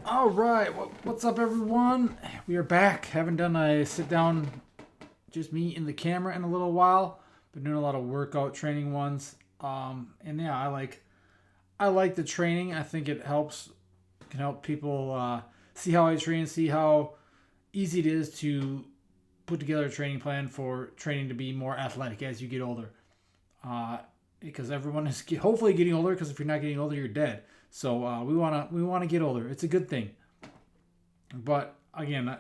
All right, what's up, everyone? We are back. Haven't done a sit down, just me and the camera in a little while. Been doing a lot of workout training ones. And yeah, I like the training. I think it can help people see how I train, see how easy it is to put together a training plan for training to be more athletic as you get older. Uh, because everyone is hopefully getting older. Because if you're not getting older, you're dead. So we wanna get older. It's a good thing. But again,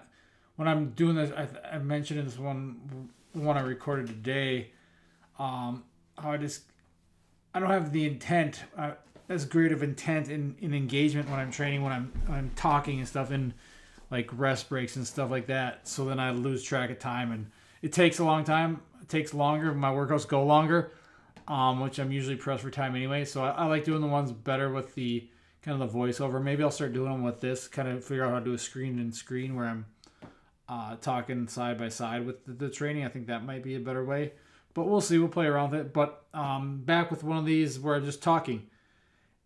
when I'm doing this, I mentioned in this one I recorded today, how I don't have the intent, as great of intent in engagement when I'm training, when I'm talking and stuff, and like rest breaks and stuff like that. So then I lose track of time, and it takes a long time. It takes longer. My workouts go longer, which I'm usually pressed for time anyway. So I like doing the ones better with the kind of the voiceover. Maybe I'll start doing them with this. Kind of figure out how to do a screen and screen where I'm talking side by side with the training. I think that might be a better way. But we'll see. We'll play around with it. But back with one of these where I'm just talking.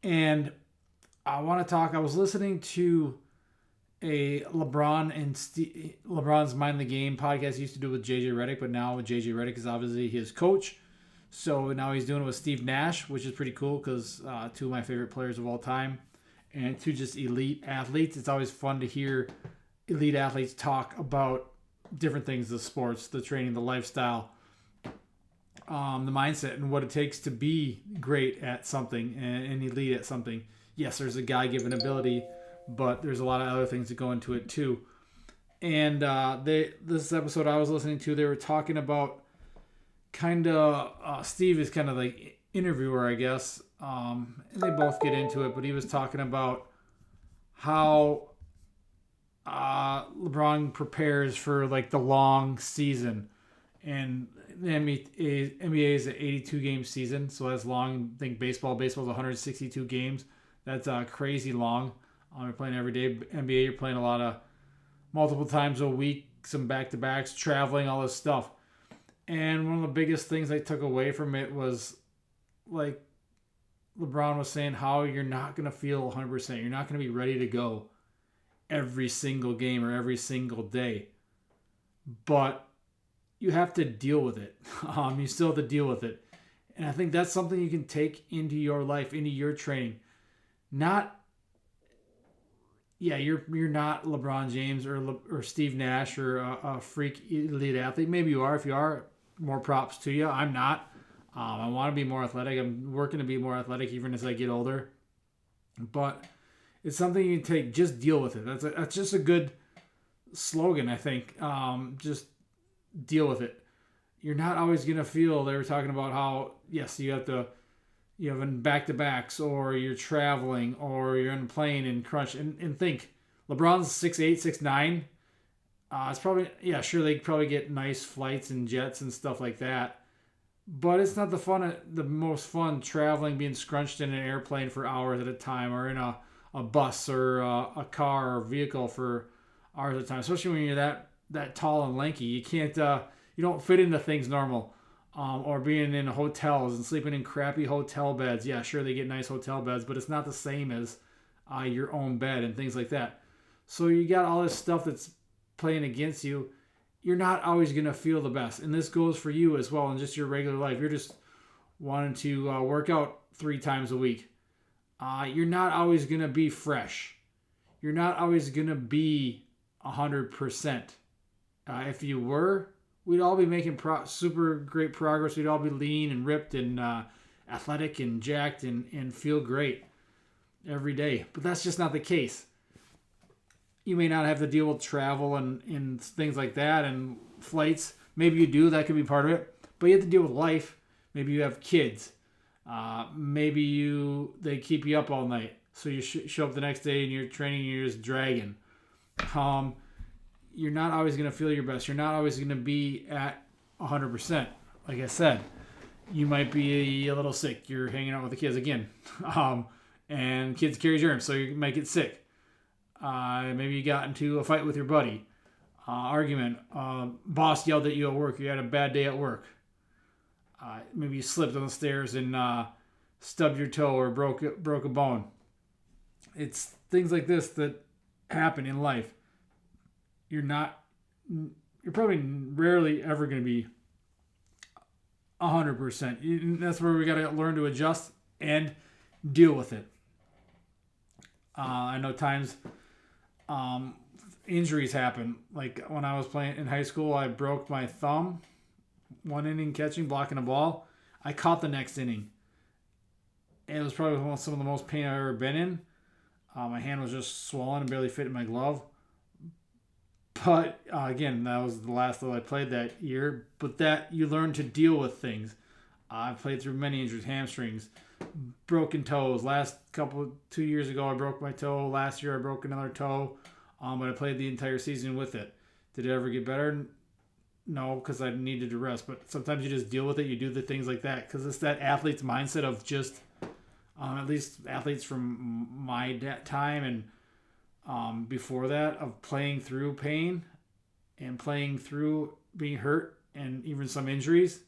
And I want to talk. I was listening to a LeBron's Mind the Game podcast. He used to do it with JJ Redick, but now JJ Redick is obviously his coach. So now he's doing it with Steve Nash, which is pretty cool because two of my favorite players of all time and two just elite athletes. It's always fun to hear elite athletes talk about different things, the sports, the training, the lifestyle, the mindset, and what it takes to be great at something and elite at something. Yes, there's a God-given ability, but there's a lot of other things that go into it too. And this episode I was listening to, they were talking about Steve is kind of like interviewer, I guess. And they both get into it, but he was talking about how LeBron prepares for like the long season, and the NBA is an 82 game season, so that's long. I think baseball's 162 games. That's crazy long. You're playing every day. NBA, you're playing a lot of multiple times a week, some back to backs, traveling, all this stuff. And one of the biggest things I took away from it was like LeBron was saying how you're not going to feel 100%. You're not going to be ready to go every single game or every single day. But you have to deal with it. You still have to deal with it. And I think that's something you can take into your life, into your training. You're not LeBron James or Steve Nash or a freak elite athlete. Maybe you are. If you are, more props to you. I'm not. I want to be more athletic. I'm working to be more athletic even as I get older. But it's something you can take. Just deal with it. That's just a good slogan, I think. Just deal with it. You're not always gonna feel. They were talking about how yes, you have in back to backs, or you're traveling, or you're in a plane and crunch and think. LeBron's 6'8", 6'9". It's probably sure they probably get nice flights and jets and stuff like that, but it's not the most fun traveling, being scrunched in an airplane for hours at a time, or in a bus or a car or vehicle for hours at a time. Especially when you're that tall and lanky, you don't fit into things normal. Or being in hotels and sleeping in crappy hotel beds. Yeah, sure they get nice hotel beds, but it's not the same as your own bed and things like that. So you got all this stuff that's playing against you. You're not always gonna feel the best, and this goes for you as well in just your regular life. You're just wanting to work out 3 times a week. You're not always gonna be fresh. You're not always gonna be 100%. If you were, we'd all be making super great progress. We'd all be lean and ripped and athletic and jacked and feel great every day. But that's just not the case. You may not have to deal with travel and things like that and flights. Maybe you do. That could be part of it. But you have to deal with life. Maybe you have kids. Maybe they keep you up all night. So you show up the next day and you're training and you're just dragging. You're not always going to feel your best. You're not always going to be at 100%. Like I said, you might be a little sick. You're hanging out with the kids again. And kids carry germs, so you might get sick. Maybe you got into a fight with your buddy. Argument. Boss yelled at you at work. You had a bad day at work. Maybe you slipped on the stairs and stubbed your toe or broke a bone. It's things like this that happen in life, you're not, you're probably rarely ever going to be 100%. That's where we got to learn to adjust and deal with it. I know times injuries happen. Like when I was playing in high school, I broke my thumb one inning catching, blocking a ball. I caught the next inning. It was probably some of the most pain I've ever been in. My hand was just swollen and barely fit in my glove. But again, that was the last that I played that year. But that you learn to deal with things. I played through many injuries, hamstrings, broken toes. 2 years ago, I broke my toe. Last year, I broke another toe. But I played the entire season with it. Did it ever get better? No, because I needed to rest. But sometimes you just deal with it. You do the things like that because it's that athlete's mindset of just, at least athletes from my time and before that, of playing through pain and playing through being hurt and even some injuries.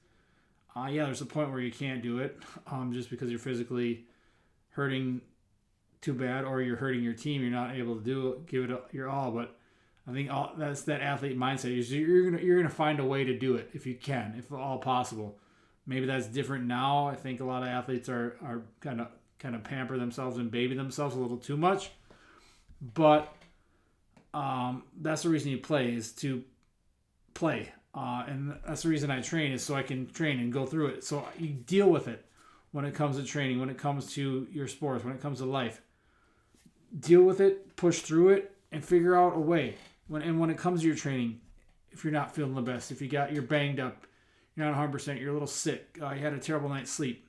There's a point where you can't do it just because you're physically hurting too bad or you're hurting your team. You're not able to give it your all. But I think that's that athlete mindset. You're gonna find a way to do it if you can, if all possible. Maybe that's different now. I think a lot of athletes are kind of pamper themselves and baby themselves a little too much. But that's the reason you play, is to play. And that's the reason I train, is so I can train and go through it. So you deal with it when it comes to training, when it comes to your sports, when it comes to life. Deal with it, push through it, and figure out a way. When it comes to your training, if you're not feeling the best, if you're banged up, you're not 100%, you're a little sick, you had a terrible night's sleep,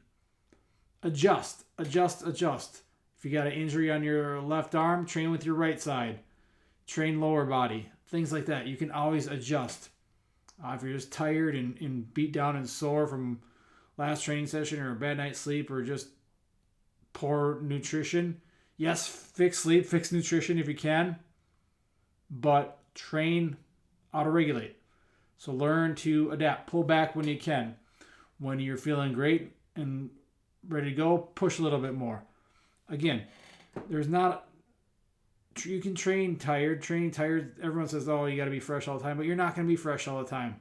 adjust. If you got an injury on your left arm, train with your right side. Train lower body. Things like that. You can always adjust. If you're just tired and beat down and sore from last training session or a bad night's sleep or just poor nutrition, yes, fix sleep, fix nutrition if you can, but train, auto-regulate. So learn to adapt. Pull back when you can. When you're feeling great and ready to go, push a little bit more. Again, you can train tired. Everyone says, oh, you got to be fresh all the time, but you're not going to be fresh all the time.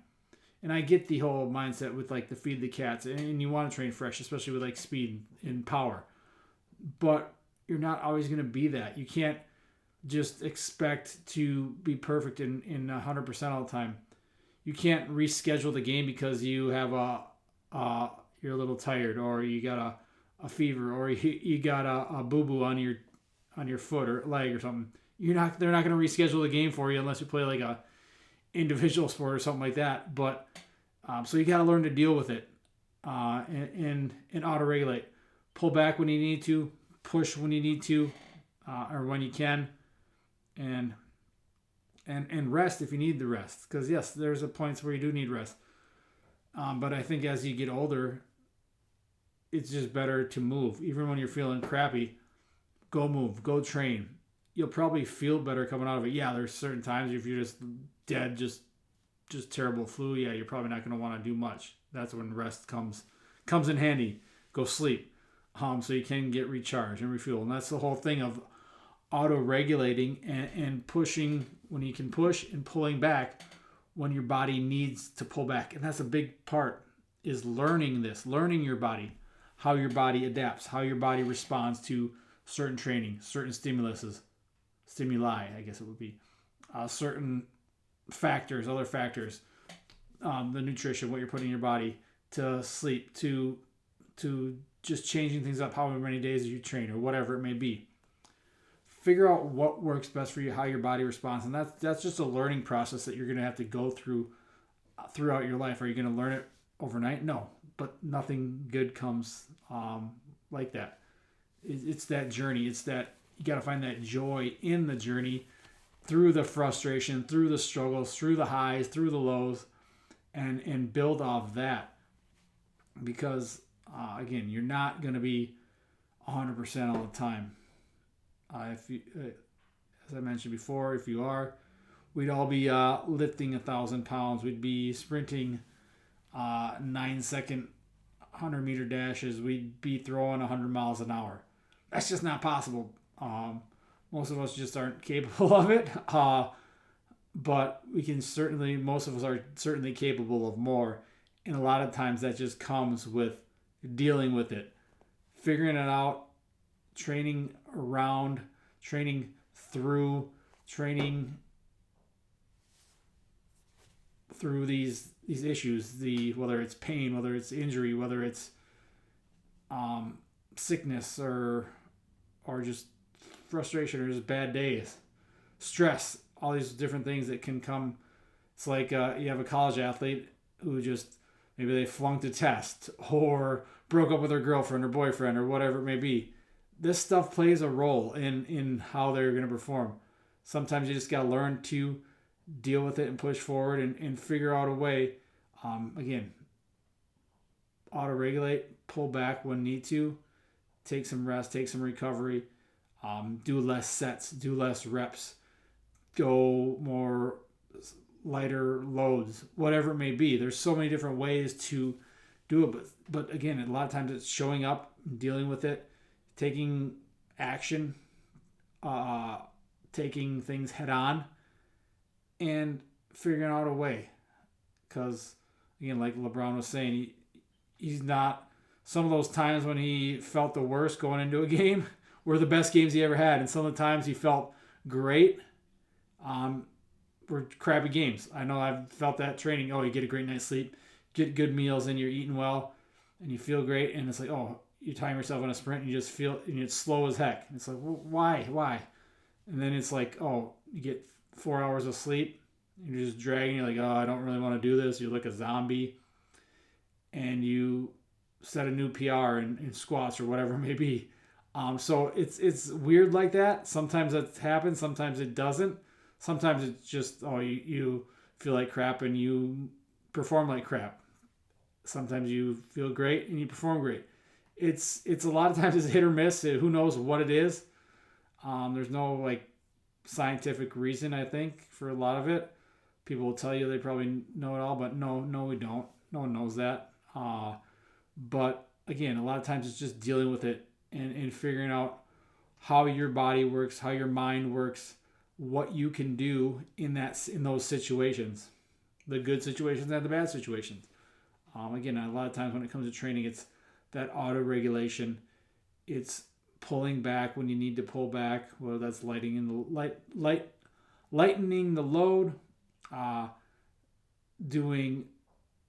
And I get the whole mindset with like the feed the cats, and you want to train fresh, especially with like speed and power. But you're not always going to be that. You can't just expect to be perfect in 100% all the time. You can't reschedule the game because you have you're a little tired, or you got a fever, or you got a boo-boo on your foot or leg or something. They're not going to reschedule the game for you unless you play like a individual sport or something like that. But so you got to learn to deal with it and auto-regulate. Pull back when you need to, push when you need to, or when you can, and rest if you need the rest. Because yes, there's a points where you do need rest. But I think as you get older, it's just better to move. Even when you're feeling crappy, go move, go train. You'll probably feel better coming out of it. Yeah, there's certain times if you're just dead, just terrible flu, yeah, you're probably not going to want to do much. That's when rest comes in handy. Go sleep, so you can get recharged and refuel. And that's the whole thing of auto-regulating and pushing when you can push, and pulling back when your body needs to pull back. And that's a big part, is learning your body, how your body adapts, how your body responds to certain training, certain stimuli, I guess it would be, certain factors, other factors, the nutrition, what you're putting in your body, to sleep, to just changing things up, however many days you train or whatever it may be. Figure out what works best for you, how your body responds, and that's just a learning process that you're going to have to go through throughout your life. Are you going to learn it overnight? No, but nothing good comes like that. It's that journey. It's that you got to find that joy in the journey, through the frustration, through the struggles, through the highs, through the lows, and build off that. Because again, you're not going to be 100% all the time. If you, as I mentioned before, if you are, we'd all be lifting 1,000 pounds. We'd be sprinting 9-second 100-meter dashes. We'd be throwing 100 miles an hour. That's just not possible. Most of us just aren't capable of it. But we can certainly, most of us are certainly capable of more. And a lot of times that just comes with dealing with it, figuring it out, training around, training through, training through these issues, the whether it's pain, whether it's injury, whether it's sickness or just frustration or just bad days, stress, all these different things that can come. It's like you have a college athlete who just maybe they flunked a test or broke up with their girlfriend or boyfriend or whatever it may be. This stuff plays a role in how they're going to perform. Sometimes you just got to learn to deal with it and push forward and figure out a way. Again, auto regulate, pull back when need to, take some rest, take some recovery, do less sets, do less reps, go more lighter loads, whatever it may be. There's so many different ways to do it, but again, a lot of times it's showing up, dealing with it, taking action, taking things head on, and figuring out a way. Because again, like LeBron was saying, he's not. Some of those times when he felt the worst going into a game were the best games he ever had, and some of the times he felt great were crappy games. I know I've felt that training. Oh, you get a great night's sleep, get good meals, and you're eating well, and you feel great. And it's like, oh, you time yourself on a sprint, and you just feel, and it's slow as heck. And it's like, well, why? And then it's like, oh, you get 4 hours of sleep, you're just dragging. You're like, oh, I don't really want to do this. You're like a zombie, and you set a new PR in squats or whatever it may be. So it's weird like that. Sometimes it happens. Sometimes it doesn't. Sometimes it's just, oh, you feel like crap and you perform like crap. Sometimes you feel great and you perform great. It's a lot of times it's hit or miss. Who knows what it is? There's no like scientific reason, I think, for a lot of it. People will tell you they probably know it all, but no, we don't. No one knows that. But again, a lot of times it's just dealing with it and figuring out how your body works, how your mind works, what you can do in those situations, the good situations and the bad situations. Again, a lot of times when it comes to training, it's that auto regulation. It's pulling back when you need to pull back, whether that's lightening the load, doing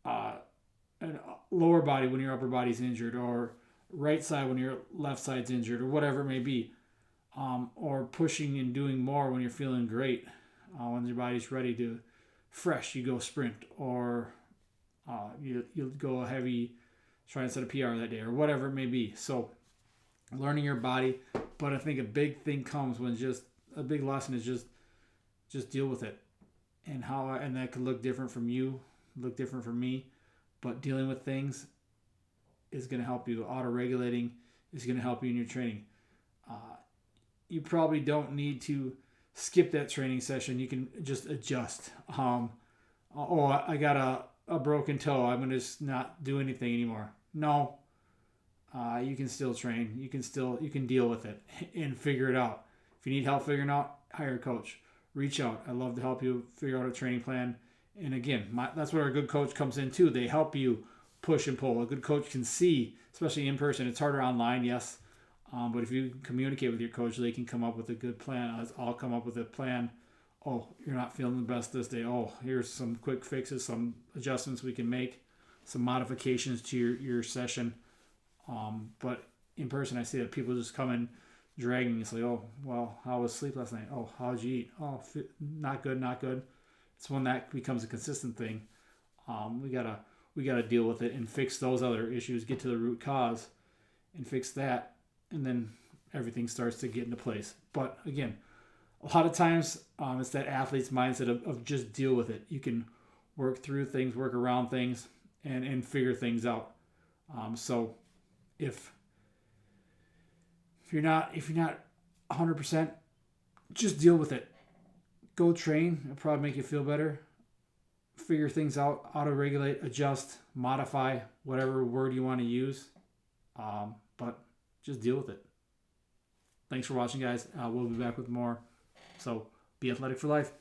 an lower body when your upper body's injured, or right side when your left side's injured, or whatever it may be, or pushing and doing more when you're feeling great, when your body's ready to fresh, you go sprint, or you'll go a heavy, try and set a PR that day, or whatever it may be. So learning your body, but I think a big thing comes when a big lesson is just deal with it, and that could look different from you, look different from me, but dealing with things is going to help you. Auto-regulating is going to help you in your training. You probably don't need to skip that training session. You can just adjust. I got a broken toe. I'm going to just not do anything anymore. No. You can still train. You can deal with it and figure it out. If you need help figuring out, hire a coach. Reach out. I'd love to help you figure out a training plan. And again, that's where a good coach comes in too. They help you push and pull. A good coach can see, especially in person. It's harder online, yes. But if you communicate with your coach, they can come up with a good plan. I'll come up with a plan. Oh, you're not feeling the best this day. Oh, here's some quick fixes, some adjustments we can make, some modifications to your session. But in person, I see that people just come in dragging. It's like, oh, well, how was sleep last night? Oh, how'd you eat? Oh, not good. It's when that becomes a consistent thing. We gotta deal with it and fix those other issues, get to the root cause and fix that, and then everything starts to get into place. But again, a lot of times it's that athlete's mindset of just deal with it. You can work through things, work around things, and figure things out. So if you're not 100%, just deal with it. Go train. It'll probably make you feel better. Figure things out, auto-regulate, adjust, modify, whatever word you want to use. But just deal with it. Thanks for watching, guys. We'll be back with more. So be athletic for life.